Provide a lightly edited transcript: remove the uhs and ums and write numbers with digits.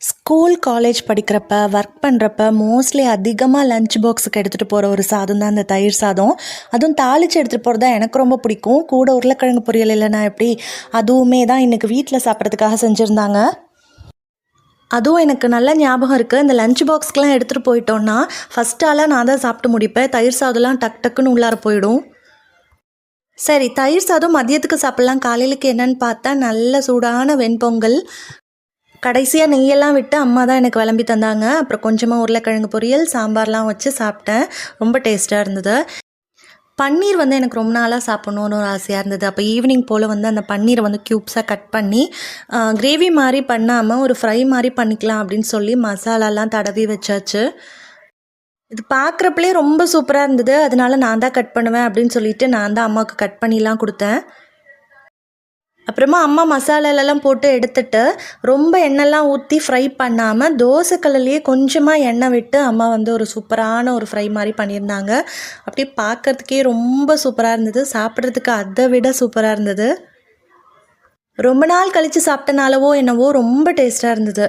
School, college படிக்கிறப்ப, work பண்ணுறப்ப mostly அதிகமாக லஞ்ச் பாக்ஸுக்கு எடுத்துகிட்டு போகிற ஒரு சாதம் தான் இந்த தயிர் சாதம். அதுவும் தாளித்து எடுத்துகிட்டு போகிறது தான் எனக்கு ரொம்ப பிடிக்கும். கூட உருளைக்கிழங்கு பொரியல் இல்லைனா எப்படி, அதுவுமே தான் இன்றைக்கி வீட்டில் சாப்பிட்றதுக்காக செஞ்சுருந்தாங்க. அதுவும் எனக்கு நல்ல ஞாபகம் இருக்குது. இந்த லஞ்ச் பாக்ஸ்க்கெலாம் எடுத்துகிட்டு போயிட்டோன்னா ஃபஸ்ட் ஆளாக நான் தான் சாப்பிட்டு முடிப்பேன். தயிர் சாதம்லாம் டக் டக்குன்னு உள்ளார போயிடும். சரி, தயிர் சாதம் மதியத்துக்கு சாப்பிட்லாம். காலையிலுக்கு என்னன்னு பார்த்தா நல்ல சூடான வெண்பொங்கல். கடைசியாக நெய்யெல்லாம் விட்டு அம்மா தான் எனக்கு விளம்பி தந்தாங்க. அப்புறம் கொஞ்சமாக உருளைக்கிழங்கு பொரியல், சாம்பார்லாம் வச்சு சாப்பிட்டேன். ரொம்ப டேஸ்ட்டாக இருந்தது. பன்னீர் எனக்கு ரொம்ப நாளாக சாப்பிட்ணுன்னு ஒரு ஆசையாக இருந்தது. அப்போ ஈவினிங் போல் அந்த பன்னீரை க்யூப்ஸாக கட் பண்ணி கிரேவி மாதிரி பண்ணாமல் ஒரு ஃப்ரை மாதிரி பண்ணிக்கலாம் அப்படின்னு சொல்லி மசாலாலாம் தடவி வச்சாச்சு. இது பார்க்குறப்பலே ரொம்ப சூப்பராக இருந்தது. அதனால நான் தான் கட் பண்ணுவேன் அப்படின்னு சொல்லிட்டு நான் தான் அம்மாவுக்கு கட் பண்ணிலாம் கொடுத்தேன். அப்புறமா அம்மா மசாலாலெல்லாம் போட்டு எடுத்துட்டு ரொம்ப எண்ணெய்லாம் ஊற்றி ஃப்ரை பண்ணாமல் தோசைக்கல்லையே கொஞ்சமாக எண்ணெய் விட்டு அம்மா ஒரு சூப்பரான ஒரு ஃப்ரை மாதிரி பண்ணியிருந்தாங்க. அப்படியே பார்க்குறதுக்கே ரொம்ப சூப்பராக இருந்தது. சாப்பிட்றதுக்கு அதை விட சூப்பராக இருந்தது. ரொம்ப நாள் கழித்து சாப்பிட்டனாலவோ என்னவோ ரொம்ப டேஸ்ட்டாக இருந்தது.